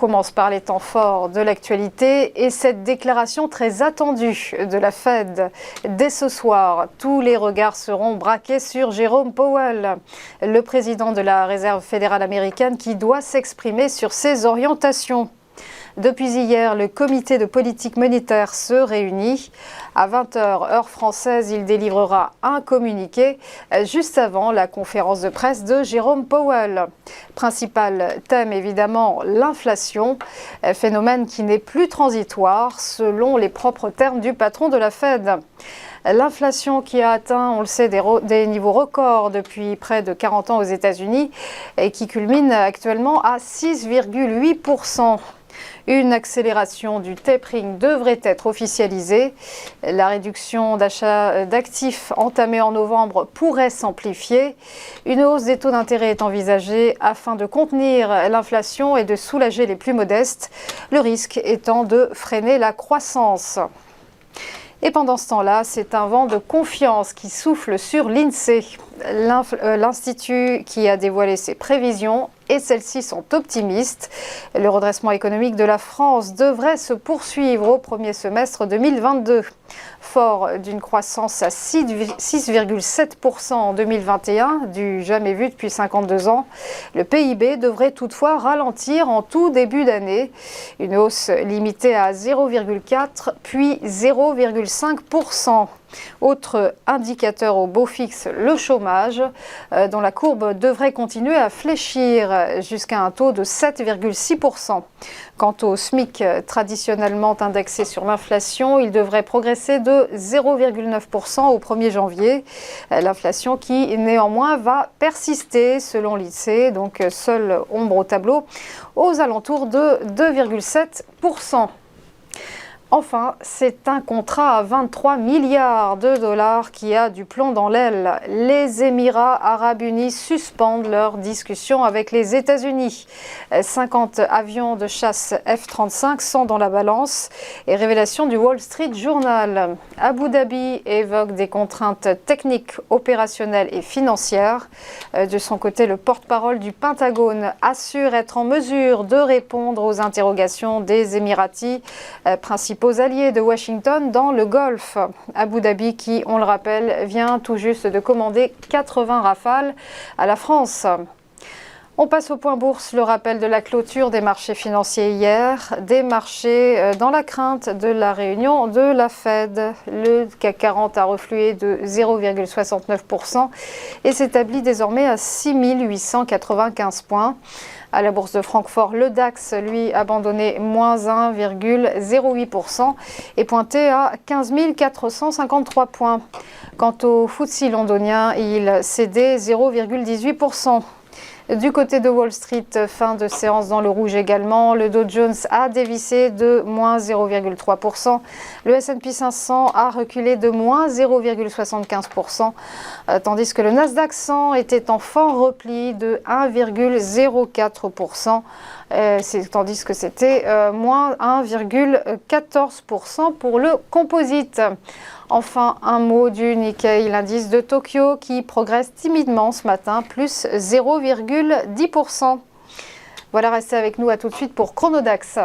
commence par les temps forts de l'actualité et cette déclaration très attendue de la Fed. Dès ce soir, tous les regards seront braqués sur Jérôme Powell, le président de la Réserve fédérale américaine qui doit s'exprimer sur ses orientations. Depuis hier, le comité de politique monétaire se réunit. À 20h, heure française, il délivrera un communiqué juste avant la conférence de presse de Jérôme Powell. Principal thème, évidemment, l'inflation, phénomène qui n'est plus transitoire selon les propres termes du patron de la Fed. L'inflation qui a atteint, on le sait, des niveaux records depuis près de 40 ans aux États-Unis et qui culmine actuellement à 6,8%. Une accélération du tapering devrait être officialisée. La réduction d'achat d'actifs entamée en novembre pourrait s'amplifier. Une hausse des taux d'intérêt est envisagée afin de contenir l'inflation et de soulager les plus modestes, le risque étant de freiner la croissance. Et pendant ce temps-là, c'est un vent de confiance qui souffle sur l'INSEE, l'institut qui a dévoilé ses prévisions, et celles-ci sont optimistes. Le redressement économique de la France devrait se poursuivre au premier semestre 2022. Fort d'une croissance à 6,7% en 2021, du jamais vu depuis 52 ans, le PIB devrait toutefois ralentir en tout début d'année. Une hausse limitée à 0,4 puis 0,5%. Autre indicateur au beau fixe, le chômage, dont la courbe devrait continuer à fléchir jusqu'à un taux de 7,6%. Quant au SMIC traditionnellement indexé sur l'inflation, il devrait progresser de 0,9% au 1er janvier. L'inflation qui néanmoins va persister selon l'INSEE, donc seule ombre au tableau, aux alentours de 2,7%. Enfin, c'est un contrat à 23 milliards de dollars qui a du plomb dans l'aile. Les Émirats arabes unis suspendent leurs discussions avec les États-Unis. 50 avions de chasse F-35 sont dans la balance. Et révélation du Wall Street Journal. Abu Dhabi évoque des contraintes techniques, opérationnelles et financières. De son côté, le porte-parole du Pentagone assure être en mesure de répondre aux interrogations des Émiratis, principaux alliés de Washington dans le Golfe. Abu Dhabi qui, on le rappelle, vient tout juste de commander 80 Rafales à la France. On passe au point bourse, le rappel de la clôture des marchés financiers hier, des marchés dans la crainte de la réunion de la Fed. Le CAC 40 a reflué de 0,69% et s'établit désormais à 6 895 points. À la bourse de Francfort, le DAX, lui, abandonné moins 1,08% et pointé à 15 453 points. Quant au FTSE londonien, il cédait 0,18%. Du côté de Wall Street, fin de séance dans le rouge également. Le Dow Jones a dévissé de moins 0,3%. Le S&P 500 a reculé de moins 0,75%, tandis que le Nasdaq 100 était en fort repli de 1,04%. Tandis que c'était moins 1,14% pour le composite. Enfin, un mot du Nikkei, l'indice de Tokyo qui progresse timidement ce matin, plus 0,10%. Voilà, restez avec nous, à tout de suite pour Chronodax.